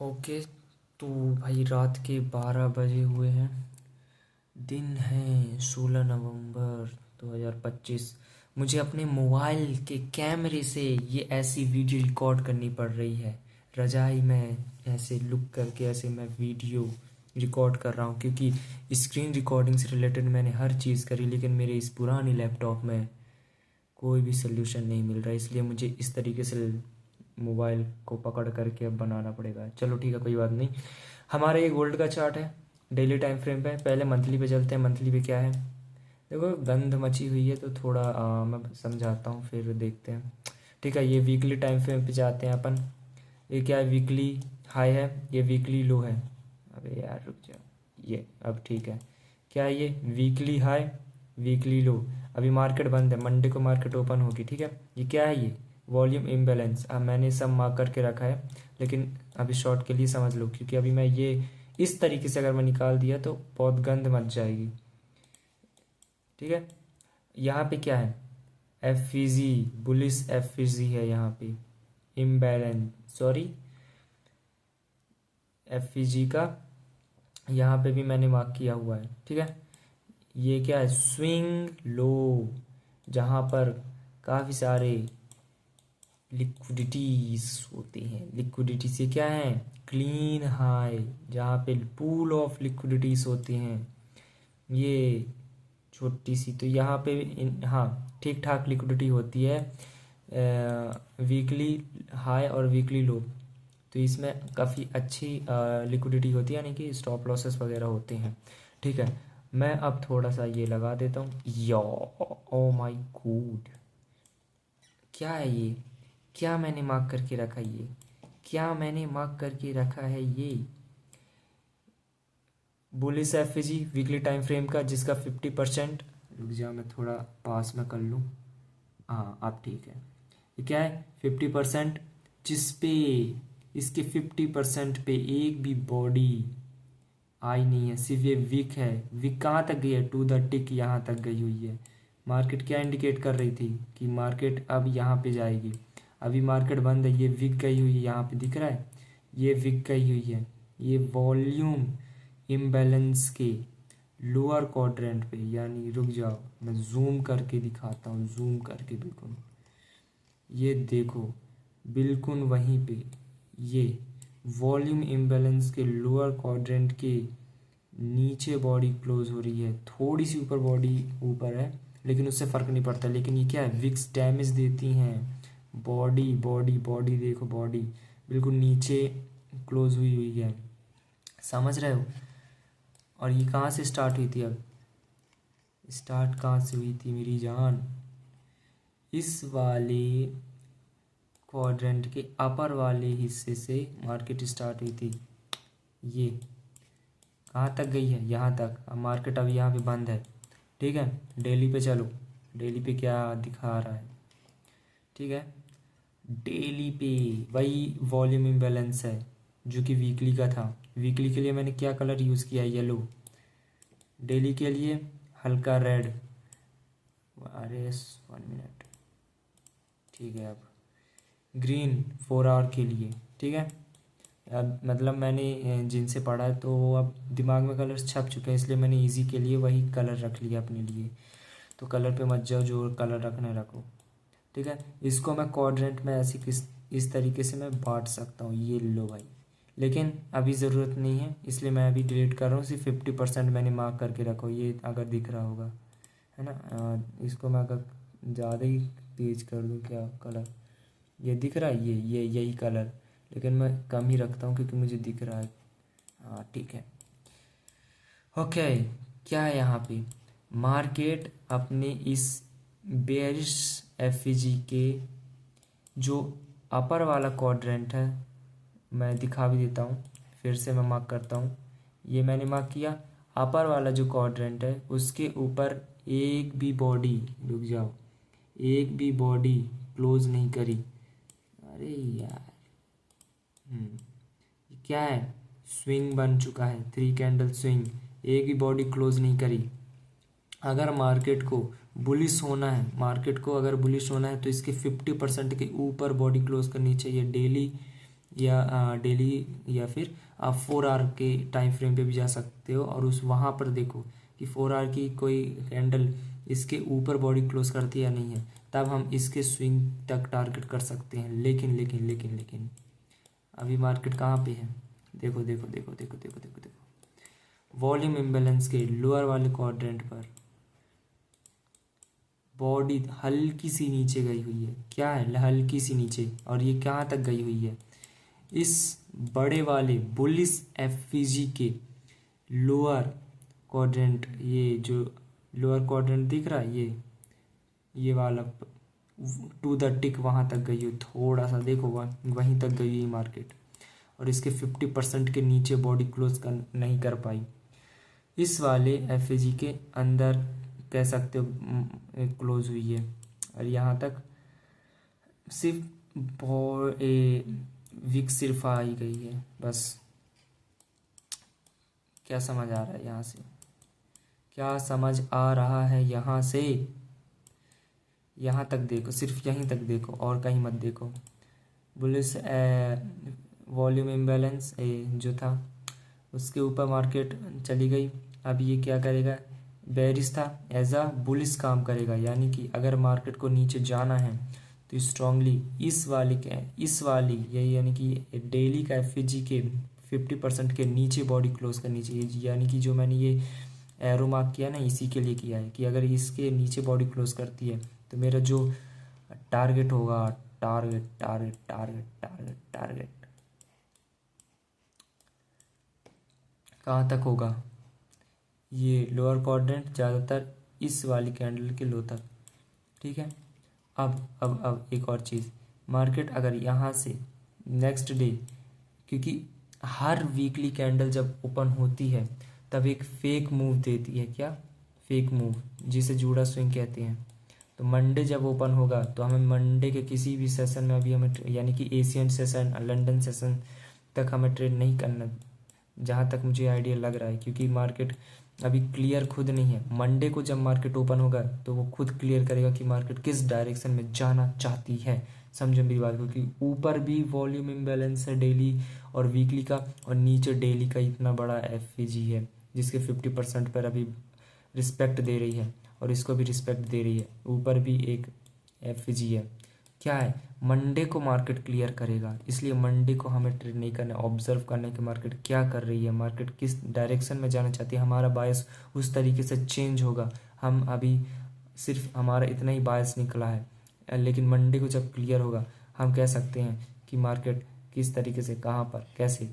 Okay. तो भाई रात के 12 बजे हुए हैं। दिन है 16 नवंबर 2025। मुझे अपने मोबाइल के कैमरे से ये ऐसी वीडियो रिकॉर्ड करनी पड़ रही है। रजाई में ऐसे लुक करके ऐसे मैं वीडियो रिकॉर्ड कर रहा हूँ, क्योंकि स्क्रीन रिकॉर्डिंग से रिलेटेड मैंने हर चीज़ करी, लेकिन मेरे इस पुरानी लैपटॉप में कोई भी सोल्यूशन नहीं मिल रहा है। इसलिए मुझे इस तरीके से मोबाइल को पकड़ करके अब बनाना पड़ेगा। चलो ठीक है, कोई बात नहीं। हमारा ये गोल्ड का चार्ट है, डेली टाइम फ्रेम पे। पहले मंथली पे चलते हैं। मंथली पे क्या है, देखो गंद मची हुई है तो थोड़ा मैं समझाता हूँ फिर देखते हैं। ठीक है, ये वीकली टाइम फ्रेम पे जाते हैं अपन। ये क्या है, वीकली हाई है, ये वीकली लो है। अबे यार रुक जा, ये अब ठीक है। क्या है ये, वीकली हाई वीकली लो। अभी मार्केट बंद है, मंडे को मार्केट ओपन होगी। ठीक है, ये क्या है, ये वॉल्यूम इम्बैलेंस। अब मैंने सब मार्क करके रखा है, लेकिन अभी शॉर्ट के लिए समझ लो, क्योंकि अभी मैं ये इस तरीके से अगर मैं निकाल दिया तो बहुत गंद मच जाएगी। ठीक है, यहाँ पे क्या है, एफिजी बुलिस एफिजी है यहाँ पे, इम्बैलेंस सॉरी एफिजी का यहाँ पे भी मैंने मार्क किया हुआ है। ठीक है, ये क्या है, स्विंग लो, जहाँ पर काफ़ी सारे लिक्विडिटीज होते हैं। लिक्विडिटी से क्या है, क्लीन हाई, जहाँ पे पूल ऑफ लिक्विडिटीज होते हैं। ये छोटी सी तो यहाँ पे हाँ ठीक ठाक लिक्विडिटी होती है, वीकली हाई और वीकली लो। तो इसमें काफ़ी अच्छी लिक्विडिटी होती है, यानी कि स्टॉप लॉसेस वगैरह होते हैं। ठीक है, मैं अब थोड़ा सा ये लगा देता हूँ। यो ओ माय गॉड, क्या है ये, क्या मैंने मार्क करके रखा है, ये क्या मैंने मार्क करके रखा है, ये बुलिस एफजी वीकली टाइम फ्रेम का, जिसका 50%, रुक जा मैं थोड़ा पास में कर लूँ। हाँ अब ठीक है। ये क्या है, 50%, जिस पे इसके 50% पे एक भी बॉडी आई नहीं है, सिर्फ ये वीक है। वीक कहाँ तक गई है, टू द टिक यहाँ तक गई हुई है। मार्केट क्या इंडिकेट कर रही थी कि मार्केट अब यहाँ पे जाएगी। अभी मार्केट बंद है, ये विक गई हुई है, यहाँ पे दिख रहा है, ये विक गई हुई है। ये वॉल्यूम इम्बैलेंस के लोअर क्वाड्रेंट पे, यानी रुक जाओ मैं जूम करके दिखाता हूँ, जूम करके बिल्कुल, ये देखो बिल्कुल वहीं पे, ये वॉल्यूम इम्बैलेंस के लोअर क्वाड्रेंट के नीचे बॉडी क्लोज हो रही है। थोड़ी सी ऊपर बॉडी ऊपर है, लेकिन उससे फ़र्क नहीं पड़ता। लेकिन ये क्या है, विक्स डैमेज देती हैं। बॉडी बॉडी बॉडी देखो, बॉडी बिल्कुल नीचे क्लोज हुई हुई है, समझ रहे हो। और ये कहाँ से स्टार्ट हुई थी, अब स्टार्ट कहाँ से हुई थी मेरी जान, इस वाले क्वाड्रेंट के अपर वाले हिस्से से मार्केट स्टार्ट हुई थी। ये कहाँ तक गई है, यहाँ तक। अब मार्केट अभी यहाँ पे बंद है। ठीक है, डेली पे चलो, डेली पे क्या दिखा रहा है। ठीक है, डेली पे वही वॉल्यूम इम्बैलेंस है जो कि वीकली का था। वीकली के लिए मैंने क्या कलर यूज़ किया, येलो। डेली के लिए हल्का रेड। अरे 1 मिनट, ठीक है, अब ग्रीन 4 आवर के लिए। ठीक है, अब मतलब मैंने जिनसे पढ़ा है तो वो अब दिमाग में कलर छप चुके हैं, इसलिए मैंने इजी के लिए वही कलर रख लिया अपने लिए। तो कलर पे मत जाओ, जो कलर रखने रखो। ठीक है, इसको मैं क्वाड्रेंट में ऐसी इस तरीके से मैं बांट सकता हूँ, ये लो भाई। लेकिन अभी ज़रूरत नहीं है, इसलिए मैं अभी डिलीट कर रहा हूँ। सिर्फ 50% मैंने मार्क करके रखो, ये अगर दिख रहा होगा, है ना। इसको मैं अगर ज़्यादा ही तेज कर दूँ, क्या कलर ये दिख रहा है, ये यही कलर, लेकिन मैं कम ही रखता हूँ क्योंकि मुझे दिख रहा है। हाँ ठीक है, ओके। क्या है यहाँ पे, मार्केट अपने इस बेयरिश एफईजी के जो अपर वाला क्वाड्रेंट है, मैं दिखा भी देता हूँ, फिर से मैं मार्क करता हूँ। ये मैंने मार्क किया, अपर वाला जो क्वाड्रेंट है उसके ऊपर एक भी बॉडी, रुक जाओ, एक भी बॉडी क्लोज नहीं करी। अरे यार, ये क्या है, स्विंग बन चुका है, 3 कैंडल स्विंग, एक भी बॉडी क्लोज नहीं करी। अगर मार्केट को बुलिश होना है, मार्केट को अगर बुलिश होना है तो इसके 50% के ऊपर बॉडी क्लोज करनी चाहिए डेली या डेली या फिर आप 4 आवर के टाइम फ्रेम पे भी जा सकते हो और उस वहाँ पर देखो कि 4 आवर की कोई कैंडल इसके ऊपर बॉडी क्लोज करती है या नहीं है, तब हम इसके स्विंग तक टारगेट कर सकते हैं। लेकिन लेकिन लेकिन लेकिन अभी मार्केट कहाँ पे है, देखो देखो देखो देखो देखो देखो देखो वॉल्यूम इम्बैलेंस के लोअर वाले क्वाड्रेंट पर बॉडी हल्की सी नीचे गई हुई है। क्या है, हल्की सी नीचे, और ये कहाँ तक गई हुई है, इस बड़े वाले बुलिस एफवीजी के लोअर क्वाड्रेंट, ये जो लोअर क्वाड्रेंट दिख रहा है ये वाला टू द टिक वहाँ तक गई हुई, थोड़ा सा देखो वहीं तक गई हुई मार्केट, और इसके 50% के नीचे बॉडी क्लोज कर नहीं कर पाई। इस वाले एफएजी के अंदर कह सकते हो क्लोज हुई है, और यहाँ तक सिर्फ वीक सिर्फ आ ही गई है बस। क्या समझ आ रहा है यहाँ से, क्या समझ आ रहा है यहाँ से, यहाँ तक देखो, सिर्फ यहीं तक देखो और कहीं मत देखो। बुलिस वॉल्यूम इम्बैलेंस जो था उसके ऊपर मार्केट चली गई। अब ये क्या करेगा, बेरिश था, एज अ बुलिस काम करेगा, यानी कि अगर मार्केट को नीचे जाना है तो स्ट्रांगली इस वाली यही यानी कि डेली का एफजी के 50% के नीचे बॉडी क्लोज करनी चाहिए। यानी कि जो मैंने ये एरो मार्क किया ना, इसी के लिए किया है कि अगर इसके नीचे बॉडी क्लोज करती है तो मेरा जो टारगेट होगा, target target target target target कहाँ तक होगा, ये लोअर क्वाड्रेंट, ज़्यादातर इस वाली कैंडल के लो तक। ठीक है। अब एक और चीज़, मार्केट अगर यहाँ से नेक्स्ट डे, क्योंकि हर वीकली कैंडल जब ओपन होती है तब एक फेक मूव देती है, क्या फेक मूव, जिसे जूड़ा स्विंग कहते हैं। तो मंडे जब ओपन होगा तो हमें मंडे के किसी भी सेशन में अभी हमें यानी कि एशियन सेशन, लंदन सेशन तक हमें ट्रेड नहीं करना, जहाँ तक मुझे आइडिया लग रहा है, क्योंकि मार्केट अभी क्लियर खुद नहीं है। मंडे को जब मार्केट ओपन होगा तो वो खुद क्लियर करेगा कि मार्केट किस डायरेक्शन में जाना चाहती है। समझो मेरी बात, क्योंकि ऊपर भी वॉल्यूम इम्बैलेंस है डेली और वीकली का, और नीचे डेली का इतना बड़ा एफईजी है जिसके 50% पर अभी रिस्पेक्ट दे रही है, और इसको भी रिस्पेक्ट दे रही है। ऊपर भी एक एफईजी है। क्या है, मंडे को मार्केट क्लियर करेगा, इसलिए मंडे को हमें ट्रेड नहीं करना, ऑब्जर्व करना है कि मार्केट क्या कर रही है, मार्केट किस डायरेक्शन में जाना चाहती है, हमारा बायस उस तरीके से चेंज होगा। हम अभी सिर्फ हमारा इतना ही बायस निकला है, लेकिन मंडे को जब क्लियर होगा हम कह सकते हैं कि मार्केट किस तरीके से कहाँ पर कैसे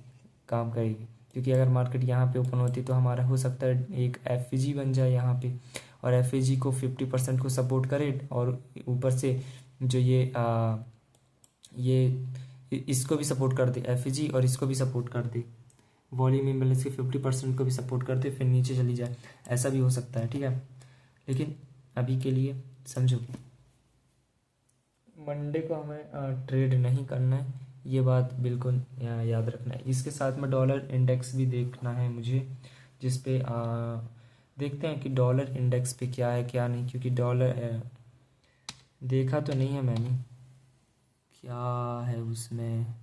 काम करेगी। क्योंकि अगर मार्केट यहाँ पे ओपन होती तो हमारा हो सकता है एक एफईजी बन जाए यहाँ पे, और एफईजी को 50% को सपोर्ट करे, और ऊपर से जो ये इसको भी सपोर्ट कर दे एफईजी, और इसको भी सपोर्ट कर दे, वॉल्यूम इम्बैलेंस के 50% को भी सपोर्ट कर दे, फिर नीचे चली जाए, ऐसा भी हो सकता है। ठीक है, लेकिन अभी के लिए समझो मंडे को हमें ट्रेड नहीं करना है, ये बात बिल्कुल याद रखना है। इसके साथ में डॉलर इंडेक्स भी देखना है मुझे, जिस पे देखते हैं कि डॉलर इंडेक्स पे क्या है क्या नहीं, क्योंकि डॉलर देखा तो नहीं है मैंने क्या है उसमें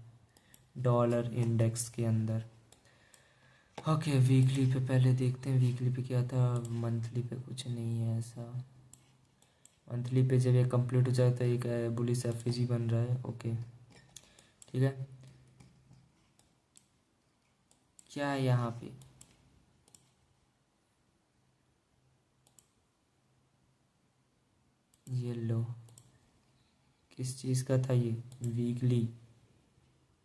डॉलर इंडेक्स के अंदर। ओके, वीकली पे पहले देखते हैं, वीकली पे क्या था, मंथली पे कुछ नहीं है ऐसा। मंथली पे जब ये कंप्लीट हो जाए तो एक बुलिश एफईजी बन रहा है। ओके ठीक है, क्या है यहाँ पे, ये लो किस चीज़ का था, ये वीकली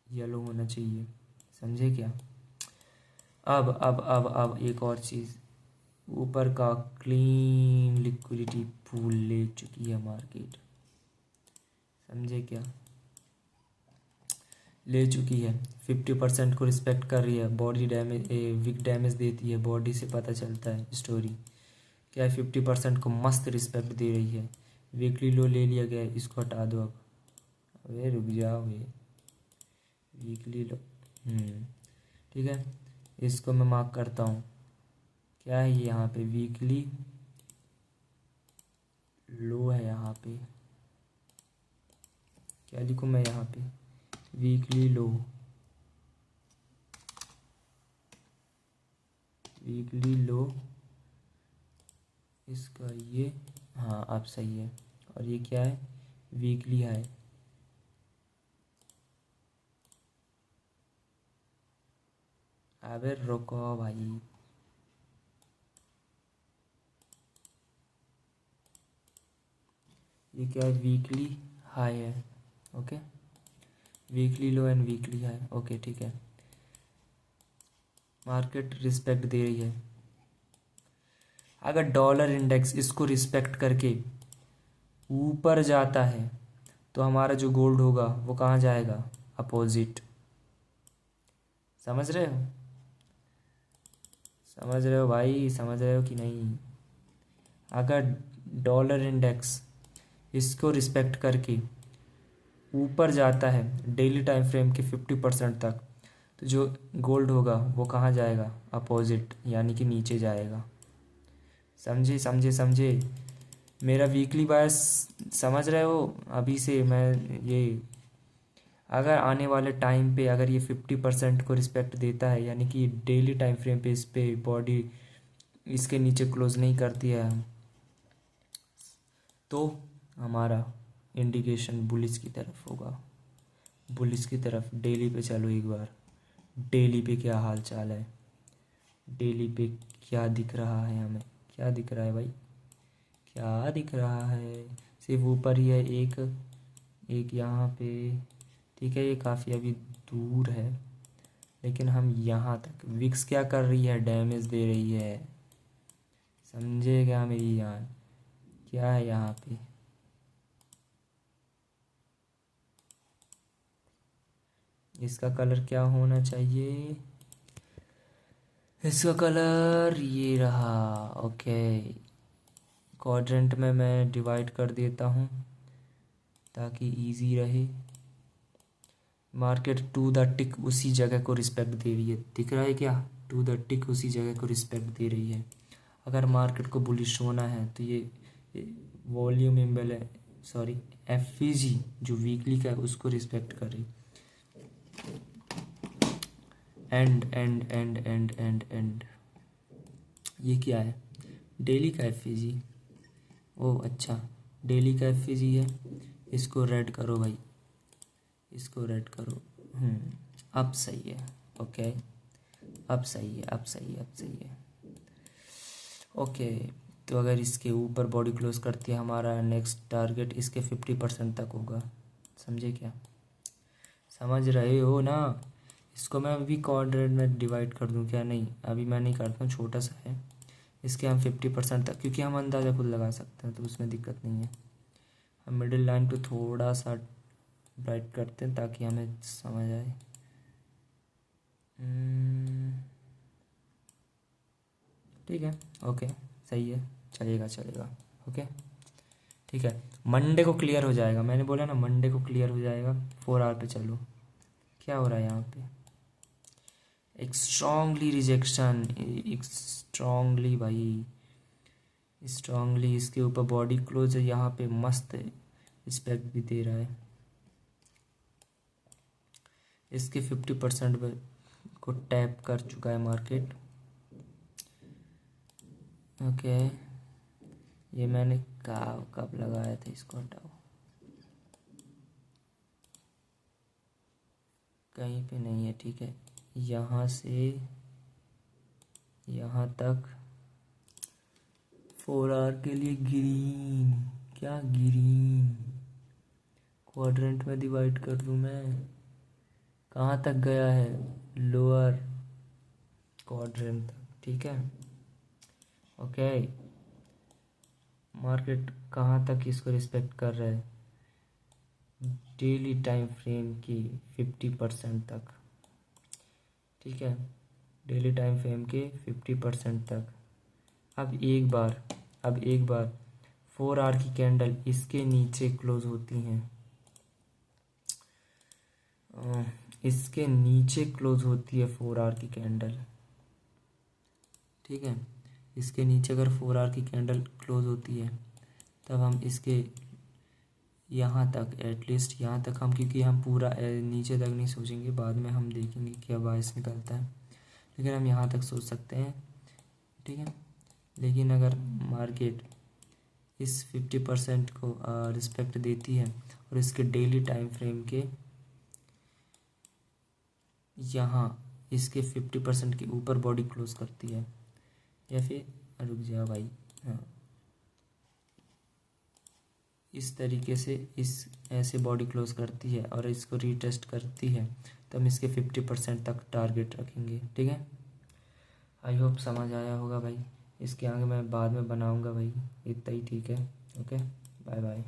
येलो होना चाहिए, समझे क्या। अब एक और चीज़, ऊपर का क्लीन लिक्विडिटी पूल ले चुकी है मार्केट, समझे क्या, ले चुकी है। 50% को रिस्पेक्ट कर रही है, बॉडी डैमेज वीक डैमेज देती है, बॉडी से पता चलता है स्टोरी क्या है। 50% को मस्त रिस्पेक्ट दे रही है, वीकली लो ले लिया गया है, इसको हटा दो अब। अरे रुक जाओ, ये वीकली लो ठीक है, इसको मैं मार्क करता हूँ। क्या है ये, यहाँ पे वीकली लो है, यहाँ पे क्या लिखूँ मैं, यहाँ पे वीकली लो वीकली लो इसका ये, हाँ अब सही है। और ये क्या है, वीकली हाई। अबे रुको भाई, ये क्या है, वीकली हाई है। Okay, weekly low and weekly high. Okay ठीक है, मार्केट रिस्पेक्ट दे रही है। अगर डॉलर इंडेक्स इसको रिस्पेक्ट करके ऊपर जाता है तो हमारा जो गोल्ड होगा वो कहाँ जाएगा, अपोजिट। समझ रहे हो, समझ रहे हो भाई, समझ रहे हो कि नहीं। अगर डॉलर इंडेक्स इसको रिस्पेक्ट करके ऊपर जाता है डेली टाइम फ्रेम के 50% तक, तो जो गोल्ड होगा वो कहाँ जाएगा, अपोजिट, यानी कि नीचे जाएगा। समझे समझे समझे मेरा वीकली बायस, समझ रहे हो। अभी से मैं ये, अगर आने वाले टाइम पे अगर ये 50% को रिस्पेक्ट देता है, यानी कि डेली टाइम फ्रेम पे इस पे बॉडी इसके नीचे क्लोज नहीं करती है, तो हमारा इंडिकेशन बुलिश की तरफ होगा, बुलिश की तरफ। डेली पे चलो एक बार, डेली पे क्या हाल चाल है, डेली पे क्या दिख रहा है हमें, क्या दिख रहा है भाई, क्या दिख रहा है। सिर्फ ऊपर ही है एक, एक यहाँ पे, ठीक है। ये काफ़ी अभी दूर है, लेकिन हम यहाँ तक, विक्स क्या कर रही है, डैमेज दे रही है। समझे क्या मेरी जान, क्या है यहाँ पे, इसका कलर क्या होना चाहिए, इसका कलर ये रहा। ओके, क्वाड्रेंट में मैं डिवाइड कर देता हूँ ताकि इजी रहे। मार्केट टू द टिक उसी जगह को रिस्पेक्ट दे रही है, दिख रहा है क्या, टू द टिक उसी जगह को रिस्पेक्ट दे रही है। अगर मार्केट को बुलिश होना है तो ये वॉल्यूम इम्बेल, सॉरी एफवीजी जो वीकली का है उसको रिस्पेक्ट कर रही। And and and and and and, ये क्या है, डेली का एफवीजी। ओह अच्छा, डेली का एफवीजी है, इसको रेड करो भाई, इसको रेड करो। अब सही है। ओके, अब सही है, अब सही है, अब सही है। ओके, तो अगर इसके ऊपर बॉडी क्लोज करती है, हमारा नेक्स्ट टारगेट इसके 50% तक होगा। समझे क्या, समझ रहे हो ना। इसको मैं अभी क्वाड्रेंट में डिवाइड कर दूं क्या, नहीं अभी मैं नहीं करता हूँ, छोटा सा है। इसके हम 50% तक, क्योंकि हम अंदाज़ा खुद लगा सकते हैं तो उसमें दिक्कत नहीं है। हम मिडिल लाइन पे थोड़ा सा ब्राइट करते हैं ताकि हमें समझ आए। ठीक है, ओके सही है, चलेगा चलेगा। ओके ठीक है, मंडे को क्लियर हो जाएगा, मैंने बोला ना मंडे को क्लियर हो जाएगा। 4 आवर पे चलो, क्या हो रहा है यहाँ पे, एक स्ट्रांगली रिजेक्शन, एक स्ट्रांगली भाई, स्ट्रांगली इसके ऊपर बॉडी क्लोज है, यहाँ पे मस्त रिस्पेक्ट भी दे रहा है। इसके 50% को टैप कर चुका है मार्केट। ओके, ये मैंने कब लगाया था, इसको हटाओ, कहीं पे नहीं है। ठीक है, यहाँ से यहाँ तक 4 आवर के लिए ग्रीन, क्या ग्रीन, क्वाड्रेंट में डिवाइड कर दूँ मैं, कहाँ तक गया है, लोअर क्वाड्रेंट तक। ठीक है, ओके, मार्केट कहाँ तक इसको रिस्पेक्ट कर रहा है, डेली टाइम फ्रेम की 50% तक। ठीक है, डेली टाइम फ्रेम के 50% तक। अब एक बार 4 आवर की कैंडल इसके नीचे क्लोज होती हैं, इसके नीचे क्लोज होती है 4 आवर की कैंडल। ठीक है, इसके नीचे अगर 4 आवर की कैंडल क्लोज होती है तब हम इसके यहाँ तक, एटलीस्ट यहाँ तक हम, क्योंकि हम पूरा नीचे तक नहीं सोचेंगे, बाद में हम देखेंगे क्या बायस निकलता है, लेकिन हम यहाँ तक सोच सकते हैं ठीक है। लेकिन अगर मार्केट इस 50% को रिस्पेक्ट देती है और इसके डेली टाइम फ्रेम के यहाँ इसके 50% के ऊपर बॉडी क्लोज करती है, या फिर रुक जा भाई, हाँ इस तरीके से इस ऐसे बॉडी क्लोज करती है और इसको रीटेस्ट करती है, तो हम इसके 50% तक टारगेट रखेंगे। ठीक है, आई होप समझ आया होगा भाई। इसके आगे मैं बाद में बनाऊंगा भाई, इतना ही ठीक है। Okay, bye bye.